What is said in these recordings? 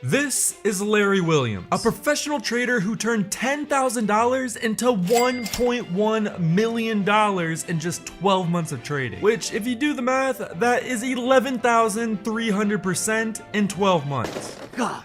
This is Larry Williams, a professional trader who turned $10,000 into $1.1 million in just 12 months of trading. Which, if you do the math, that is 11,300% in 12 months. God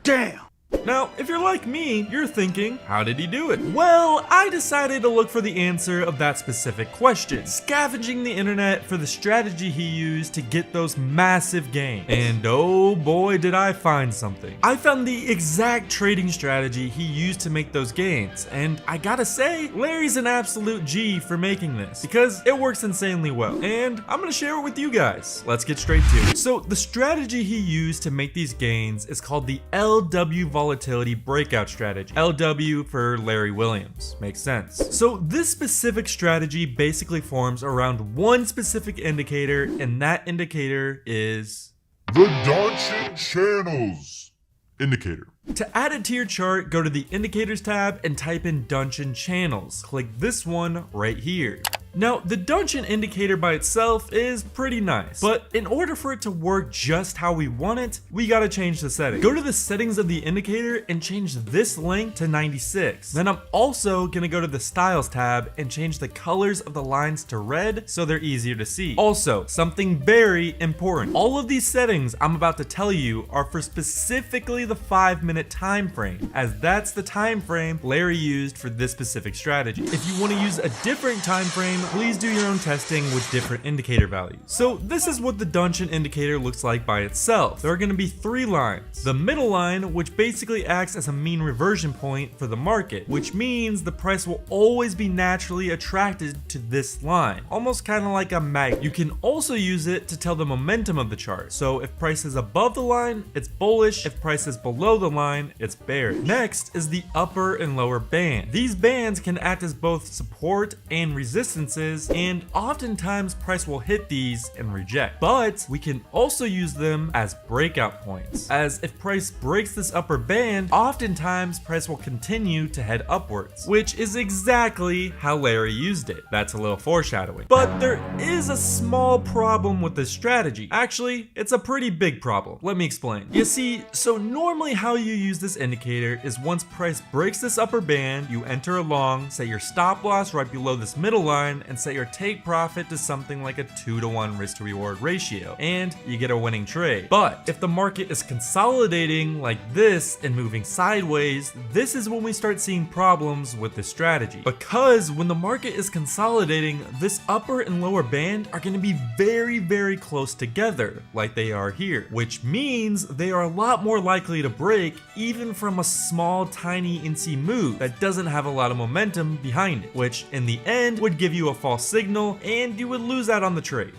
damn! Now, if you're like me, you're thinking, how did he do it? Well, I decided to look for the answer of that specific question, scavenging the internet for the strategy he used to get those massive gains. And oh boy, did I find something. I found the exact trading strategy he used to make those gains, and I gotta say, Larry's an absolute G for making this, because it works insanely well, and I'm gonna share it with you guys. Let's get straight to it. So, the strategy he used to make these gains is called the LW Volatility Breakout Strategy. LW for Larry Williams. Makes sense. So this specific strategy basically forms around one specific indicator, and that indicator is the Donchian Channels indicator. To add it to your chart, go to the Indicators tab and type in Donchian Channels. Click this one right here. Now, the Donchian indicator by itself is pretty nice, but in order for it to work just how we want it, we gotta change the setting. Go to the settings of the indicator and change this length to 96. Then I'm also gonna go to the Styles tab and change the colors of the lines to red so they're easier to see. Also, something very important. All of these settings I'm about to tell you are for specifically the 5-minute time frame, as that's the time frame Larry used for this specific strategy. If you want to use a different time frame, please do your own testing with different indicator values. So this is what the Donchian indicator looks like by itself. There are going to be 3 lines. The middle line, which basically acts as a mean reversion point for the market, which means the price will always be naturally attracted to this line, almost kind of like a magnet. You can also use it to tell the momentum of the chart. So if price is above the line, it's bullish. If price is below the line, it's bearish. Next is the upper and lower band. These bands can act as both support and resistance, and oftentimes price will hit these and reject. But we can also use them as breakout points, as if price breaks this upper band, oftentimes price will continue to head upwards, which is exactly how Larry used it. That's a little foreshadowing. But there is a small problem with this strategy. Actually, it's a pretty big problem. Let me explain. You see, so normally how you use this indicator is once price breaks this upper band, you enter a long, set your stop loss right below this middle line, and set your take profit to something like a 2-to-1 risk to reward ratio, and you get a winning trade. But if the market is consolidating like this and moving sideways, this is when we start seeing problems with this strategy. Because when the market is consolidating, this upper and lower band are going to be very, very close together, like they are here, which means they are a lot more likely to break even from a small, tiny INSEE move that doesn't have a lot of momentum behind it, which in the end would give you a false signal and you would lose out on the trade.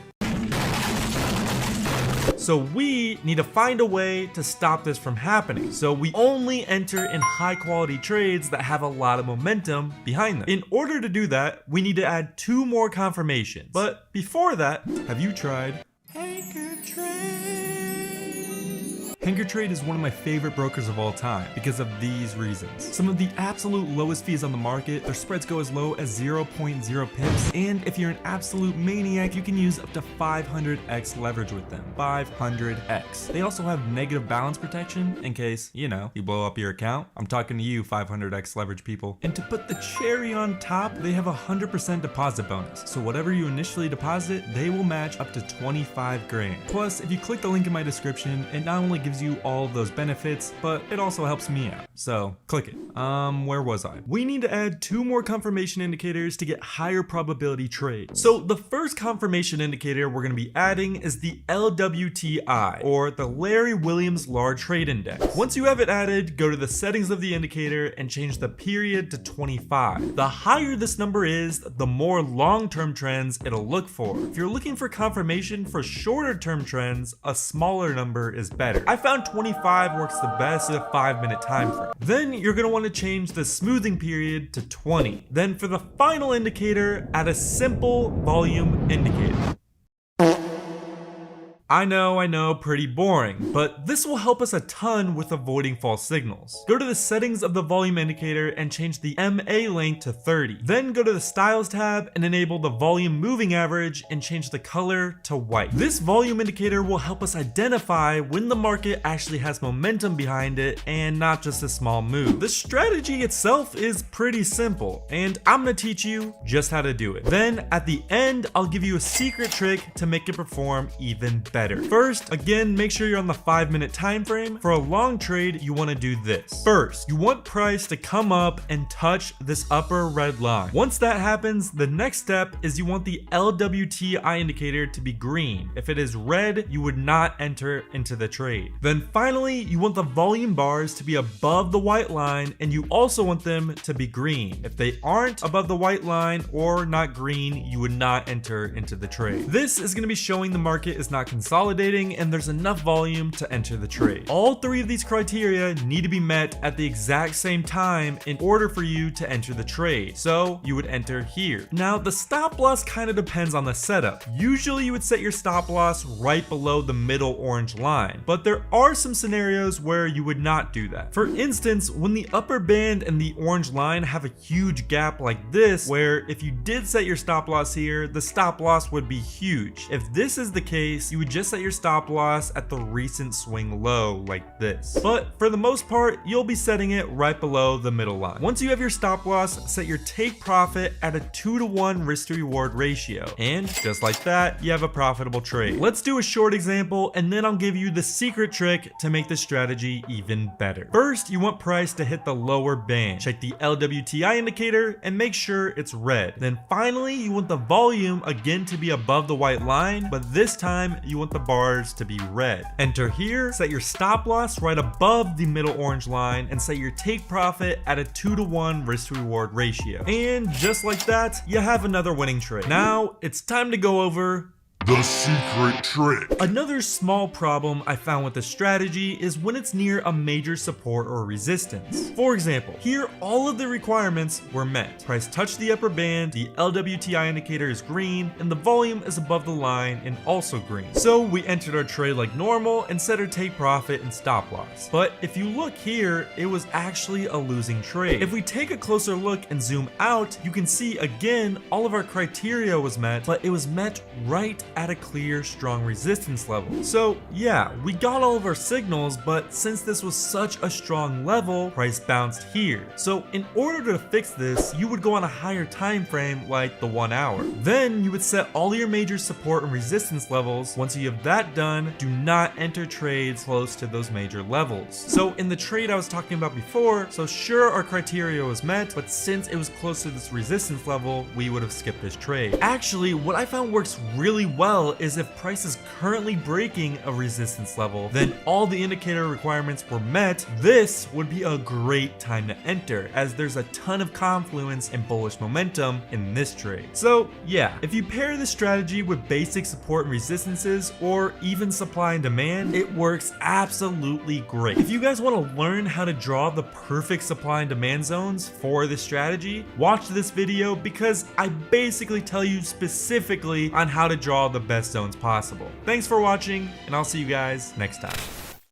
So we need to find a way to stop this from happening. So we only enter in high quality trades that have a lot of momentum behind them. In order to do that, we need to add 2 more confirmations. But before that, have you tried HankerTrade is one of my favorite brokers of all time because of these reasons. Some of the absolute lowest fees on the market, their spreads go as low as 0.0 pips, and if you're an absolute maniac, you can use up to 500x leverage with them. 500x. They also have negative balance protection in case, you know, you blow up your account. I'm talking to you 500x leverage people. And to put the cherry on top, they have a 100% deposit bonus. So whatever you initially deposit, they will match up to 25 grand. Plus, if you click the link in my description, it not only gives you all of those benefits, but it also helps me out. So click it. Where was I? We need to add 2 more confirmation indicators to get higher probability trades. So the first confirmation indicator we're going to be adding is the LWTI, or the Larry Williams Large Trade Index. Once you have it added, go to the settings of the indicator and change the period to 25. The higher this number is, the more long-term trends it'll look for. If you're looking for confirmation for shorter-term trends, a smaller number is better. I found 25 works the best at a 5-minute time frame. Then you're going to want to change the smoothing period to 20. Then for the final indicator, add a simple volume indicator. I know, pretty boring, but this will help us a ton with avoiding false signals. Go to the settings of the volume indicator and change the MA length to 30. Then go to the styles tab and enable the volume moving average and change the color to white. This volume indicator will help us identify when the market actually has momentum behind it and not just a small move. The strategy itself is pretty simple, and I'm gonna teach you just how to do it. Then at the end, I'll give you a secret trick to make it perform even better. First, again, make sure you're on the 5-minute time frame. For a long trade, you want to do this. First, you want price to come up and touch this upper red line. Once that happens, the next step is you want the LWTI indicator to be green. If it is red, you would not enter into the trade. Then finally, you want the volume bars to be above the white line, and you also want them to be green. If they aren't above the white line or not green, you would not enter into the trade. This is going to be showing the market is not consolidating and there's enough volume to enter the trade. All three of these criteria need to be met at the exact same time in order for you to enter the trade. So you would enter here. Now the stop loss kind of depends on the setup. Usually you would set your stop loss right below the middle orange line, but there are some scenarios where you would not do that. For instance, when the upper band and the orange line have a huge gap like this, where if you did set your stop loss here, the stop loss would be huge. If this is the case, you would just set your stop loss at the recent swing low like this. But for the most part, you'll be setting it right below the middle line. Once you have your stop loss, set your take profit at a 2-to-1 risk to reward ratio. And just like that, you have a profitable trade. Let's do a short example and then I'll give you the secret trick to make this strategy even better. First, you want price to hit the lower band. Check the LWTI indicator and make sure it's red. Then finally, you want the volume again to be above the white line, but this time you want the bars to be red. Enter here, set your stop loss right above the middle orange line, and set your take profit at a 2-to-1 risk to reward ratio. And just like that, you have another winning trade. Now it's time to go over The secret trick. another small problem I found with this strategy is when it's near a major support or resistance. For example, here all of the requirements were met. Price touched the upper band, the LWTI indicator is green, and the volume is above the line and also green. So we entered our trade like normal and set our take profit and stop loss. But if you look here, it was actually a losing trade. If we take a closer look and zoom out, you can see again all of our criteria was met, but it was met right at a clear, strong resistance level. So yeah, we got all of our signals, but since this was such a strong level, price bounced here. So in order to fix this, you would go on a higher time frame like the 1 hour. Then you would set all your major support and resistance levels. Once you have that done, do not enter trades close to those major levels. So in the trade I was talking about before, so sure our criteria was met, but since it was close to this resistance level, we would have skipped this trade. Actually, what I found works really well is if price is currently breaking a resistance level, then all the indicator requirements were met. This would be a great time to enter, as there's a ton of confluence and bullish momentum in this trade. So yeah, if you pair this strategy with basic support and resistances, or even supply and demand, it works absolutely great. If you guys want to learn how to draw the perfect supply and demand zones for this strategy, watch this video because I basically tell you specifically on how to draw the best zones possible. Thanks for watching, and I'll see you guys next time.